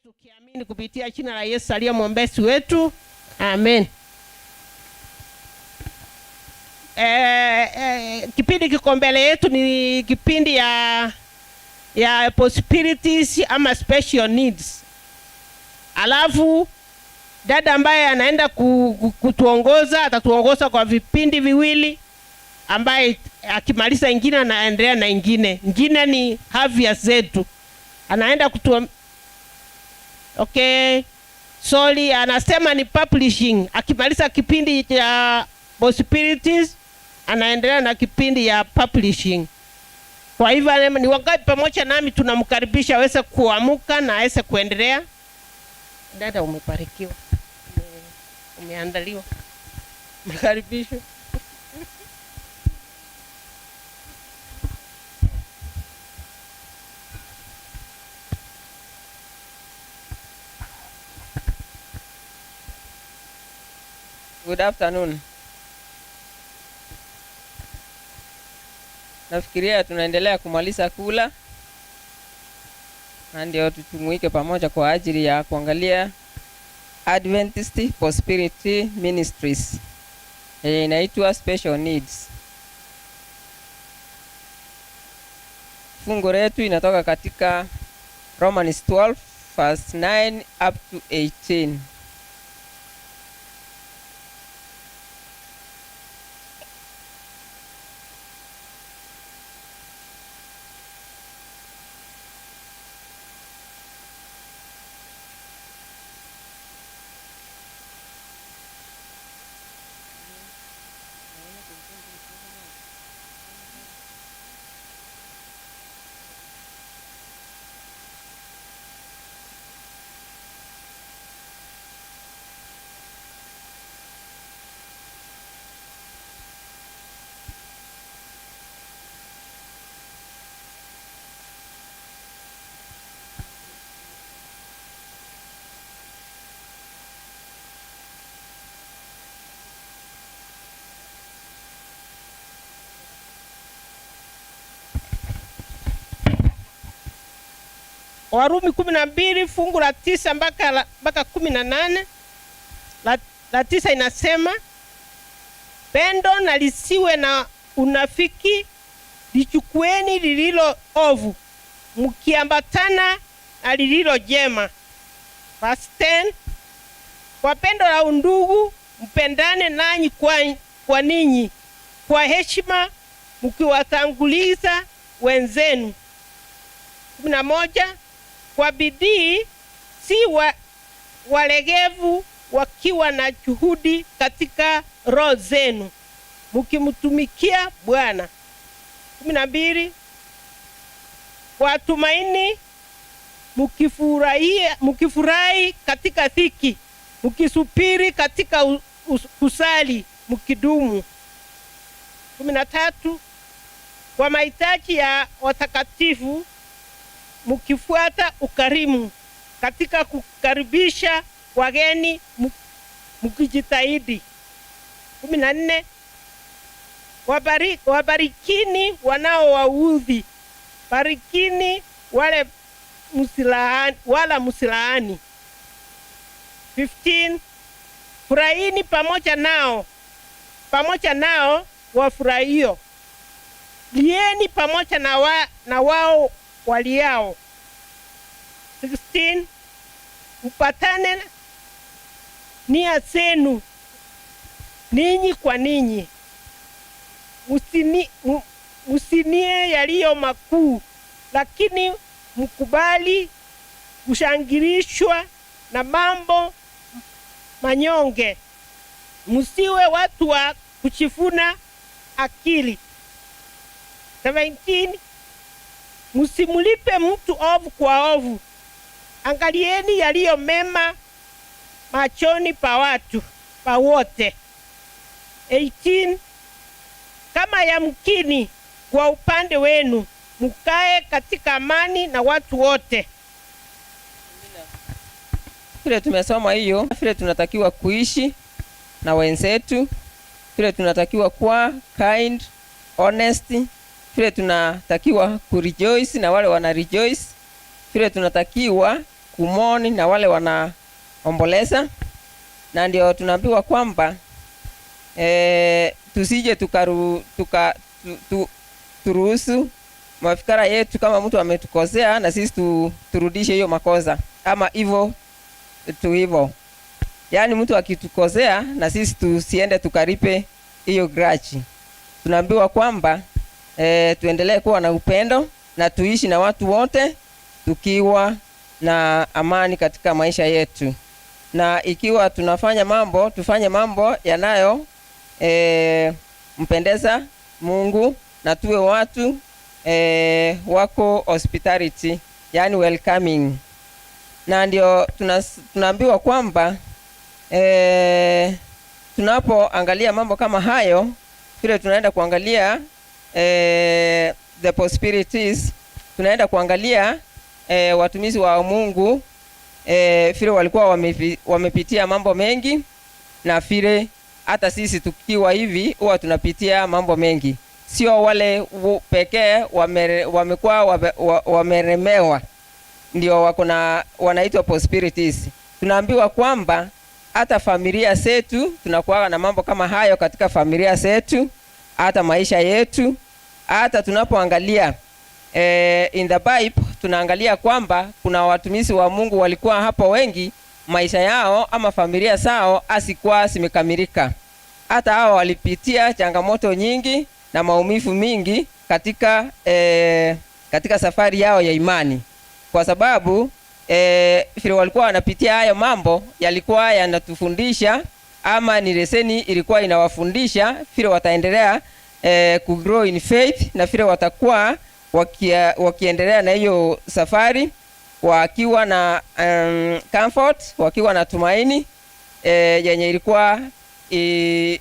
tukiamini kupitia jina la Yesu aliye mwombezi wetu. Amen. Kipindi kiko mbele yetu ni kipindi ya possibilities ama special needs. Alafu dada ambaye anaenda kutuongoza atatuongoza kwa vipindi viwili, ambaye akimaliza ingine anaendelea na ingine. Ingine ni afya zetu. Anaenda anasema ni publishing. Akimaliza kipindi cha possibilities anaendelea na kipindi ya publishing. Kwa hivyo ni wangapi pamoja nami tunamkaribisha aweze kuamuka na aweze kuendelea. Dada, umebarikiwa. Umeandaliwa. Mkaribisho. Good afternoon. Nafikiria tunaendelea kumaliza kula, na ndio tujumuike pamoja kwa ajili ya kuangalia Adventist Prosperity Ministries. Inaitwa Special Needs. Fungu letu inatoka katika Romans 12 verse 9 up to 18. Warumi 12 fungu la 9 mpaka 18. La 9 inasema, pendo na lisiwe na unafiki, lichukueni lililo ovu, mkiambatana na lililo jema. Verse 10, kwa pendo la undugu mpendane nanyi kwa ninyi, kwa heshima mkiwatanguliza wenzenu. 11, kwa bidii si walegevu, wakiwa na juhudi katika roho zenu, mkimtumikia Bwana. 12, kwa tumaini mkifurahi katika dhiki, mkisubiri katika kusali, mkidumu. 13, kwa mahitaji ya watakatifu mkifuata ukarimu, katika kukaribisha wageni mkijitahidi. 14, wabarikini wanaowaudhi, barikini wala msilaani. 15, furahini pamoja nao wafurahio, lieni pamoja na wao waliao. 16, mpatane nia zenu ninyi kwa ninyi, musinie yaliyo makuu, lakini mkubali kushangilishwa na mambo manyonge. Msiwe watu wa kuchifuna akili. 17, msimulipe mtu ovu kwa ovu, angalieni yaliyo mema machoni pa wote. 18, kama yamkini kwa upande wenu mkae katika amani na watu wote. Vile tumesoma hiyo, vile tunatakiwa kuishi na wenzetu, vile tunatakiwa kuwa kind, honest, vile tunatakiwa kurejoice na wale wana rejoice, vile tunatakiwa kumoni na wale wanaomboleza, na ndio tunaambiwa kwamba tusije turuhusu mafikara yetu kama mtu ametukosea na sisi turudishe hiyo makosa, ama hivyo hivyo. Yaani mtu akitukosea na sisi tusiende tukaripe hiyo grudge. Tunaambiwa kwamba tuendelee kuwa na upendo na tuishi na watu wote tukiwa na amani katika maisha yetu. Na ikiwa tunafanya mambo, tufanye mambo yanayo mpendeza Mungu, na tuwe watu wako hospitality, yani welcoming. Na ndio tunaambiwa kwamba tunapoangalia mambo kama hayo, vile tunaenda kuangalia the possibilities, tunaenda kuangalia watumishi wa Mungu vile walikuwa wamepitia mambo mengi, na vile hata sisi tukiwa hivi huwa tunapitia mambo mengi. Sio wale pekee wamekuwa wameremewa ndio wanaitwa possibilities. Tunaambiwa kwamba hata familia zetu tunakuwa na mambo kama hayo katika familia zetu, hata maisha yetu. Hata tunapoangalia in the Bible tunaangalia kwamba kuna watumishi wa Mungu walikuwa hapo wengi, maisha yao ama familia zao asikuwa zimekamilika. Hata hao walipitia changamoto nyingi na maumivu mingi katika safari yao ya imani, kwa sababu vile walikuwa wanapitia hayo mambo yalikuwa yanatufundisha, ama ni leseni ilikuwa inawafundisha vile wataendelea ku grow in faith, na vile watakuwa wakiendelea na hiyo safari wakiwa na comfort, wakiwa na tumaini yenye ilikuwa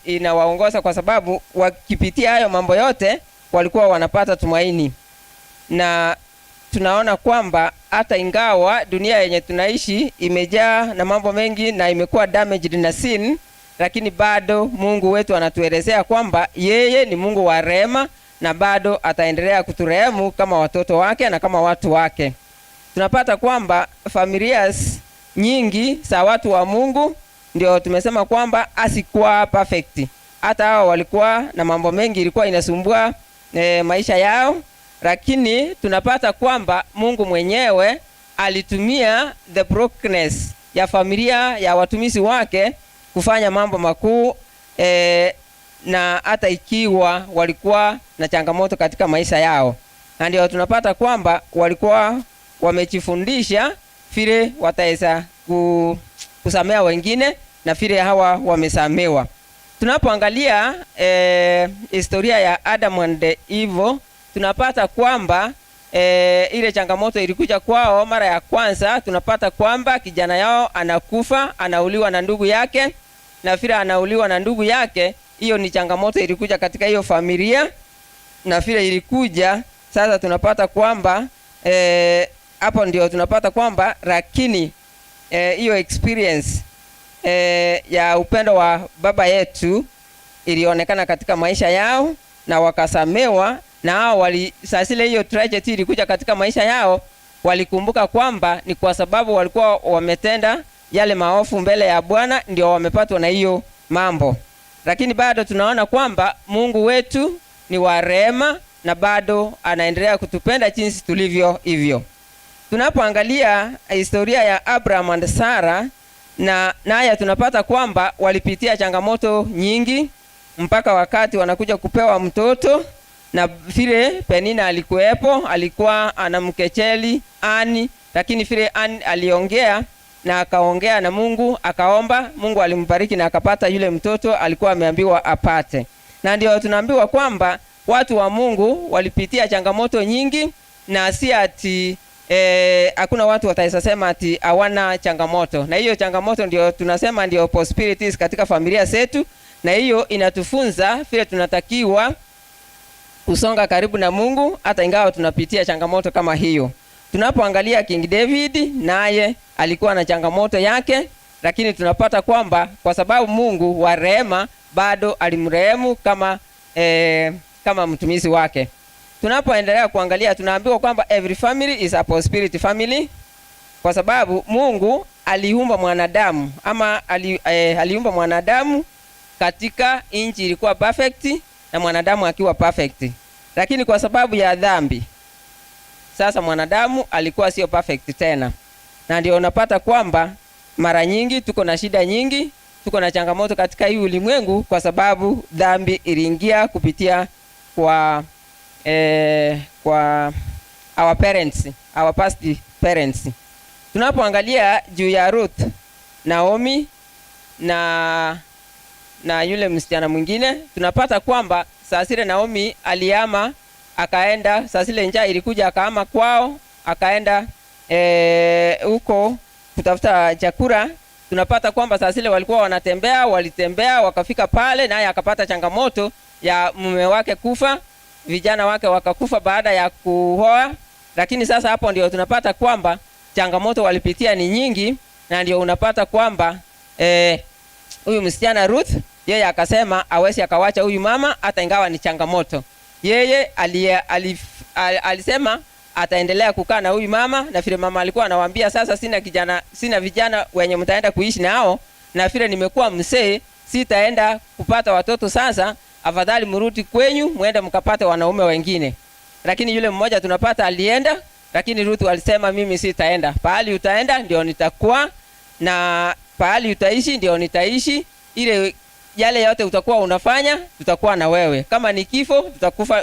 inawaongoza, kwa sababu wakipitia hayo mambo yote walikuwa wanapata tumaini. Na tunaona kwamba hata ingawa dunia yenye tunaishi imejaa na mambo mengi na imekuwa damaged na sin, lakini bado Mungu wetu anatuelezea kwamba yeye ni Mungu wa rehema, na bado ataendelea kuturehemu kama watoto wake na kama watu wake. Tunapata kwamba familias nyingi za watu wa Mungu, ndio tumesema kwamba asikuwa perfect. Hata hao walikuwa na mambo mengi ilikuwa inasumbua maisha yao, lakini tunapata kwamba Mungu mwenyewe alitumia the brokenness ya familia ya watumishi wake kufanya mambo makuu, na hata ikiwa walikuwa na changamoto katika maisha yao. Na ndio tunapata kwamba walikuwa wamejifundisha vile wataweza kusamea wengine na vile hawa wamesamewa. Tunapoangalia historia ya Adam and Eve, tunapata kwamba ile changamoto ilikuja kwao mara ya kwanza. Tunapata kwamba kijana yao anakufa, anauliwa na ndugu yake, na vile anauliwa na ndugu yake, hiyo ni changamoto ilikuja katika hiyo familia. Na vile ilikuja sasa, tunapata kwamba hapo ndio tunapata kwamba lakini hiyo experience ya upendo wa baba yetu ilionekana katika maisha yao, na wakasamewa. Na hao sasile hiyo tragedy ilikuja katika maisha yao, walikumbuka kwamba ni kwa sababu walikuwa wametenda yale maovu mbele ya Bwana ndio wamepatwa na hiyo mambo. Lakini bado tunaona kwamba Mungu wetu ni wa rehema, na bado anaendelea kutupenda jinsi tulivyo hivyo. Tunapoangalia historia ya Abraham and Sarah, na naye tunapata kwamba walipitia changamoto nyingi mpaka wakati wanakuja kupewa mtoto. Na vile Penina alikuwepo, alikuwa anamkecheli Ani, lakini vile Ani aliongea na akaongea na Mungu, akaomba, Mungu alimbariki na akapata yule mtoto alikuwa ameambiwa apate. Na ndio tunaambiwa kwamba watu wa Mungu walipitia changamoto nyingi, na si ati hakuna watu wataweza sema ati hawana changamoto. Na hiyo changamoto ndio tunasema ndio possibilities katika familia zetu, na hiyo inatufunza vile tunatakiwa kusonga karibu na Mungu hata ingawa tunapitia changamoto kama hiyo. Tunapoangalia King David, naye alikuwa na changamoto yake, lakini tunapata kwamba kwa sababu Mungu wa rehema bado alimrehemu kama mtumishi wake. Tunapoendelea kuangalia, tunaambiwa kwamba every family is a prosperity family. kwa sababu Mungu aliumba mwanadamu ama aliumba mwanadamu katika inchi ilikuwa perfect na mwanadamu akiwa perfect. Lakini kwa sababu ya dhambi, sasa mwanadamu alikuwa sio perfect tena. Na ndio unapata kwamba mara nyingi tuko na shida nyingi, tuko na changamoto katika hii ulimwengu kwa sababu dhambi iliingia kupitia kwa our parents, our past parents. Tunapoangalia juu ya Ruth, Naomi na yule msichana mwingine, tunapata kwamba saa zile Naomi aliama akaenda, saa zile njaa ilikuja akaama kwao, akaenda huko kutafuta chakula. Tunapata kwamba saa zile walikuwa walitembea wakafika pale, naye akapata changamoto ya mume wake kufa, vijana wake wakakufa baada ya kuoa. Lakini sasa hapo ndio tunapata kwamba changamoto walipitia ni nyingi, na ndio unapata kwamba huyu msichana Ruth yeye akasema hawezi akawacha huyu mama hata ingawa ni changamoto. Yeye alisema ataendelea kukaa na huyu mama, na vile mama alikuwa anawaambia sasa sina vijana wenye mtaenda kuishi nao, na vile nimekuwa mzee sitaenda kupata watoto, sasa afadhali mrudi kwenyu muende mkapate wanaume wengine. Lakini yule mmoja tunapata alienda, lakini Ruth alisema mimi sitaenda. Pahali utaenda ndio nitakuwa, na pahali utaishi ndio nitaishi. Ile yale yote utakuwa unafanya tutakuwa na wewe. Kama ni kifo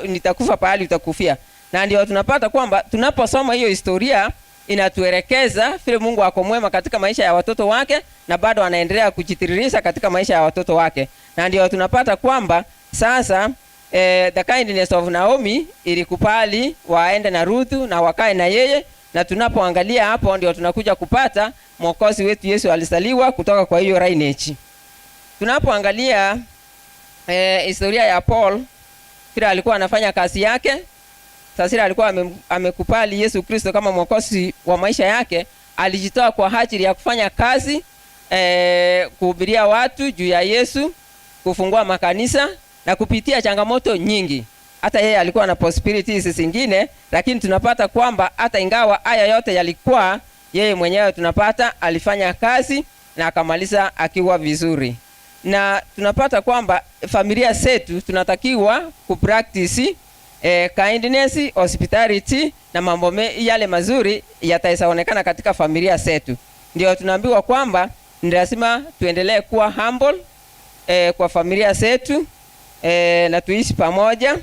nitakufa pahali utakufia. Na ndio tunapata kwamba tunaposoma hiyo historia inatuelekeza vile Mungu ako mwema katika maisha ya watoto wake, na bado anaendelea kujitiririsha katika maisha ya watoto wake. Na ndio tunapata kwamba sasa the kindness of Naomi ilikubali waende na Ruth na wakae na yeye. Na tunapoangalia hapo ndio tunakuja kupata Mwokozi wetu Yesu alisaliwa kutoka kwa hiyo lineage. Tunapoangalia historia ya Paul, kila alikuwa anafanya kazi yake. Sasa alikuwa amekubali Yesu Kristo kama Mwokozi wa maisha yake. Alijitoa kwa ajili ya kufanya kazi, kuhubiria watu juu ya Yesu, kufungua makanisa na kupitia changamoto nyingi. Hata yeye alikuwa na possibilities zingine, lakini tunapata kwamba hata ingawa haya yote yalikuwa, yeye mwenyewe tunapata alifanya kazi na akamaliza akiwa vizuri. Na tunapata kwamba familia zetu tunatakiwa kupractice kindness, hospitality na mambo yale mazuri yataonekana katika familia zetu. Ndio tunaambiwa kwamba ni lazima tuendelee kuwa humble kwa familia zetu, na tuishi pamoja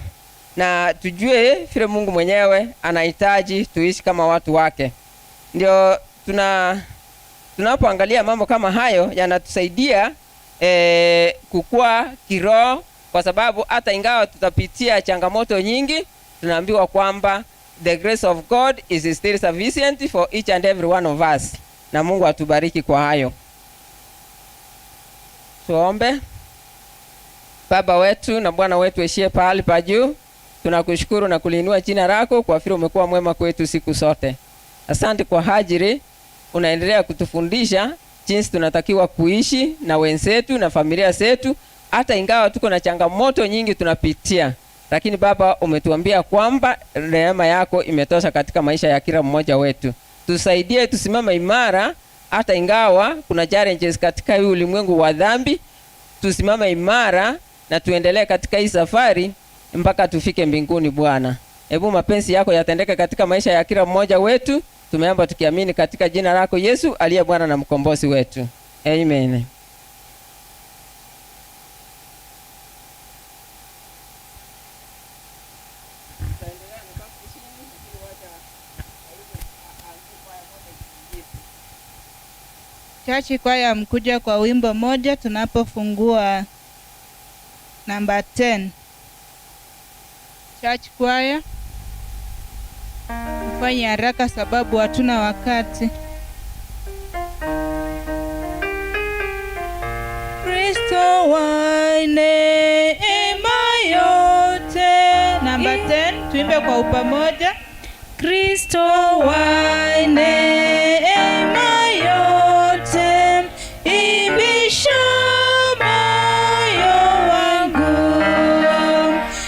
na tujue vile Mungu mwenyewe anahitaji tuishi kama watu wake. Ndio tunapoangalia mambo kama hayo yanatusaidia kukua kiroho, kwa sababu hata ingawa tutapitia changamoto nyingi, tunaambiwa kwamba the grace of God is still sufficient for each and every one of us. Na Mungu atubariki kwa hayo. Tuombe. Baba wetu na Bwana wetu ishie pahali pa juu, tunakushukuru na kuliinua jina lako kwa vile umekuwa mwema kwetu siku zote. Asante kwa ajili unaendelea kutufundisha jinsi tunatakiwa kuishi na wenzetu na familia zetu, hata ingawa tuko na changamoto nyingi tunapitia. Lakini Baba, umetuambia kwamba neema yako imetosha katika maisha ya kila mmoja wetu. Tusaidie tusimame imara hata ingawa kuna challenges katika hii ulimwengu wa dhambi. Tusimame imara na tuendelee katika hii safari mpaka tufike mbinguni. Bwana, hebu mapenzi yako yatendeke katika maisha ya kila mmoja wetu. Tumeomba tukiamini katika jina lako Yesu aliye Bwana na mkombozi wetu. Amen. Chachi kwaya mkuja kwa wimbo moja tunapofungua namba 10. Church kwaya, mfanye haraka sababu hatuna wakati. Kristo wa neema yote. Namba 10 tuimbe kwa upamoja. Kristo wa neema yote, ibisha moyo wangu,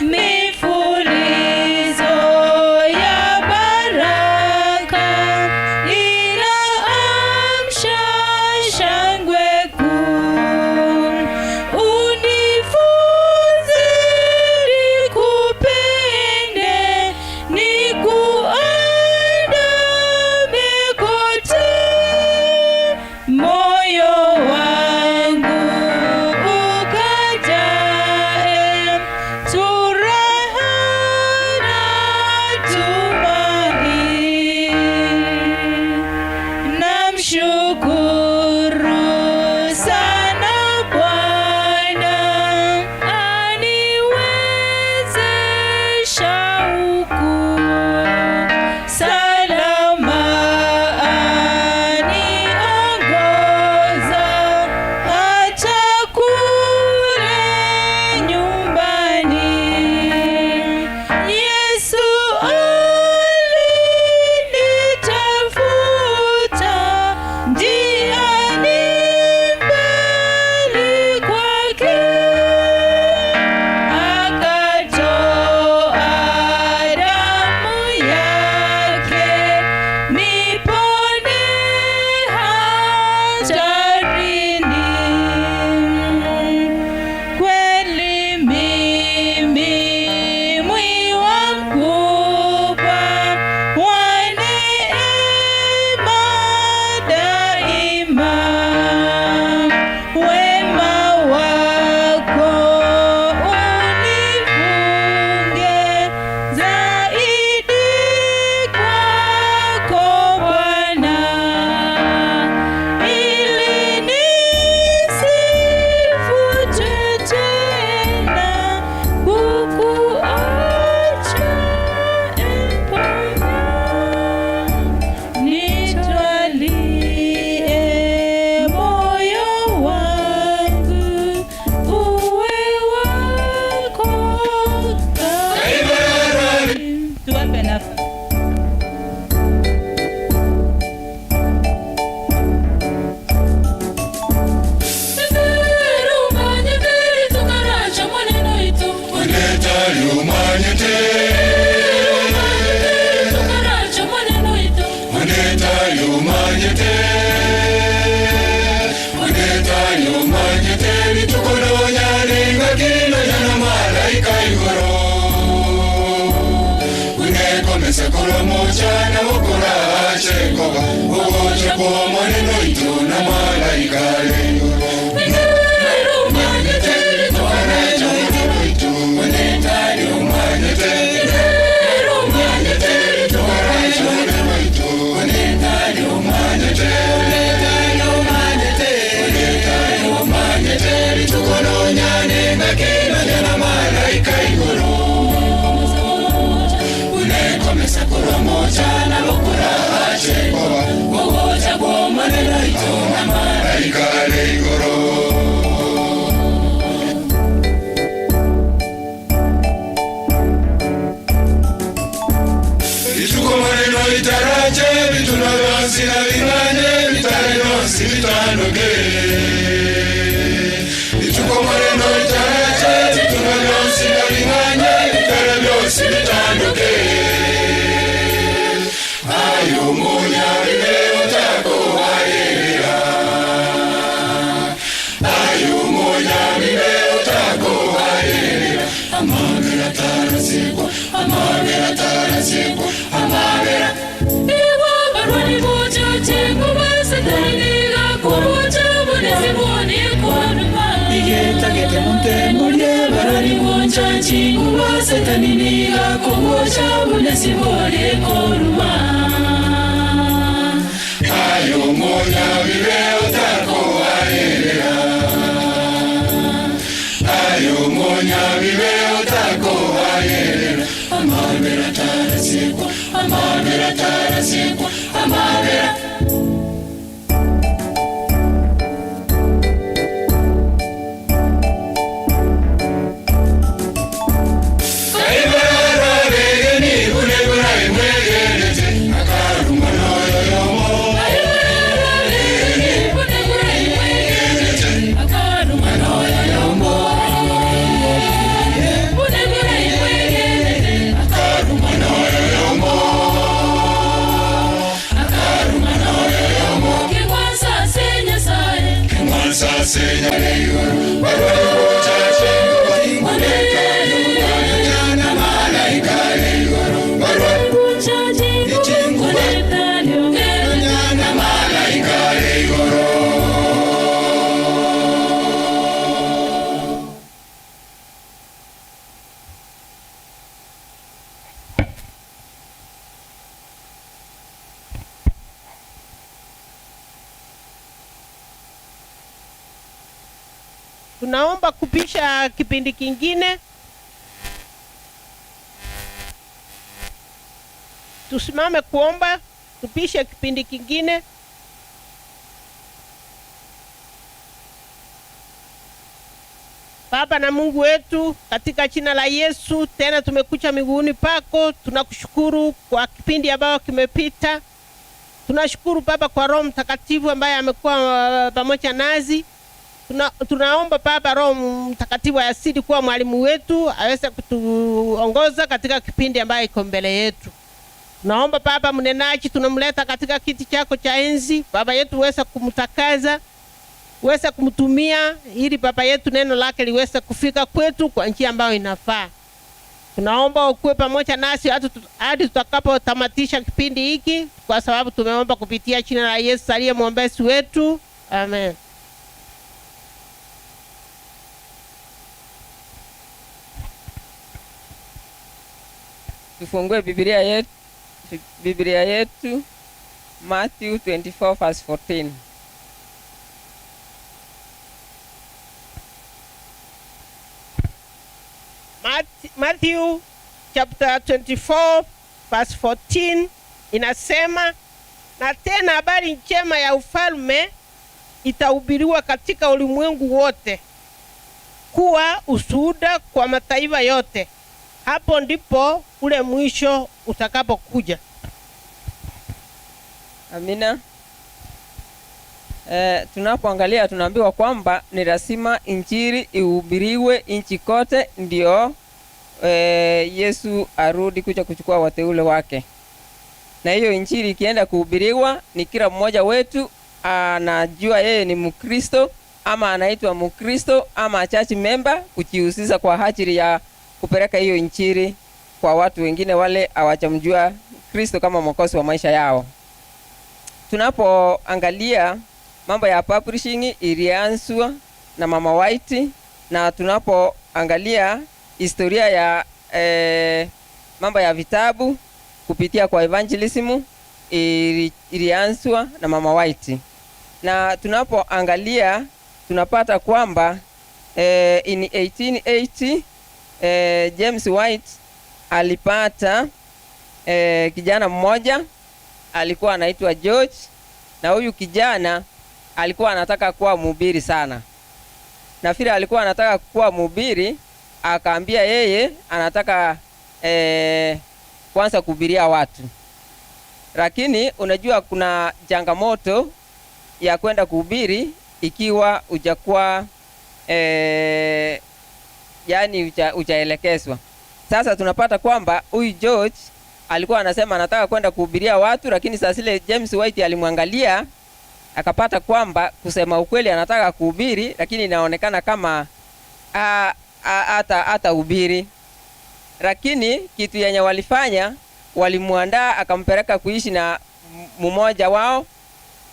mifulizo ya baraka ina Sekolo moja na ukura chekoba Ugoja kwa maneno itu na malaika lengo Rumanyete Tukaraja itu Maneta rumanyete Rumanyete Tukaraja itu Maneta rumanyete Maneta rumanyete Tukolo nyane Nakino nyana malaika igoro Sekolo moja na ukura chekoba Ugoja kwa maneno itu na malaika lengo Ituko maneno itaraje Bituna vyansi na vingane Vitare vyansi vitandoke Ituko maneno itaraje Bituna vyansi na vingane Vitare vyansi vitandoke Ayumunya vimeo tako ayerea Ayumunya vimeo tako ayerea Amagera tarasikwa Amagera tarasikwa Amagera Iwa barwani moja chengu basa Daniga kurucha Munezi mwani kwa numa Igeta gete munte mulye Barwani moja chengu basa Daniga kurucha Munezi mwani kwa numa Ayumunya viveo tako ayerea Ayumunya viveo tako ayerea Amagera tarasikwa Amagera tarasikwa Amagera Tunaomba kupisha kipindi kingine. Tusimame kuomba, tupishe kipindi kingine. Baba na Mungu wetu, katika jina la Yesu, tena tumekuja miguuni pako. Tunakushukuru kwa kipindi ambao kimepita. Tunashukuru Baba kwa Roho Mtakatifu ambaye amekuwa pamoja nazi. Tunaomba Baba Roho Mtakatifu asidi kuwa mwalimu wetu, aweze kutuongoza katika kipindi ambayo iko mbele yetu. Tunaomba Baba mnenaji, tunamleta katika kiti chako cha enzi. Baba yetu uweze kumtakaza, uweze kumtumia ili Baba yetu neno lake liweze kufika kwetu kwa njia ambayo inafaa. Tunaomba ukue pamoja nasi hadi tutakapotamatisha kipindi hiki, kwa sababu tumeomba kupitia jina la Yesu aliye mwombezi wetu. Amen. Tufungue Biblia yetu Matthew 24 verse 14. Matthew chapter 24 verse 14 inasema, na tena habari njema ya ufalme itahubiriwa katika ulimwengu wote kuwa ushuhuda kwa mataifa yote. Hapo ndipo ule mwisho utakapokuja. Amina. Tunapoangalia tunaambiwa kwamba ni lazima injili ihubiriwe nchi kote, ndio Yesu arudi kuja kuchukua wateule wake. Na hiyo injili ikienda kuhubiriwa, ni kila mmoja wetu anajua yeye ni Mkristo ama anaitwa Mkristo ama church member, kujihusisha kwa ajili ya kupeleka hiyo injili kwa watu wengine wale hawajamjua Kristo kama mwokozi wa maisha yao. Tunapoangalia mambo ya publishing ilianzwa na Mama White, na tunapoangalia historia ya mambo ya vitabu kupitia kwa evangelism ilianzwa na Mama White. Na tunapoangalia tunapata kwamba in 1880 James White alipata kijana mmoja alikuwa anaitwa George, na huyu kijana alikuwa anataka kuwa mhubiri sana. Na vile alikuwa anataka kuwa mhubiri, akaambia yeye anataka kwanza kuhubiria watu. Lakini unajua kuna changamoto ya kwenda kuhubiri ikiwa hujakuwa yani hujaelekezwa. Sasa tunapata kwamba huyu George alikuwa anasema anataka kwenda kuhubiria watu, lakini sasa ile James White alimwangalia akapata kwamba kusema ukweli anataka kuhubiri, lakini inaonekana kama hata hubiri. Lakini kitu yenye walifanya, walimuandaa akampeleka kuishi na mmoja wao.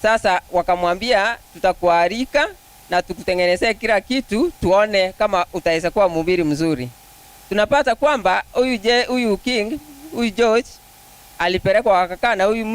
Sasa wakamwambia tutakualika na tukutengenezee kila kitu, tuone kama utaweza kuwa mhubiri mzuri. Tunapata kwamba huyu George alipelekwa akakaa na huyu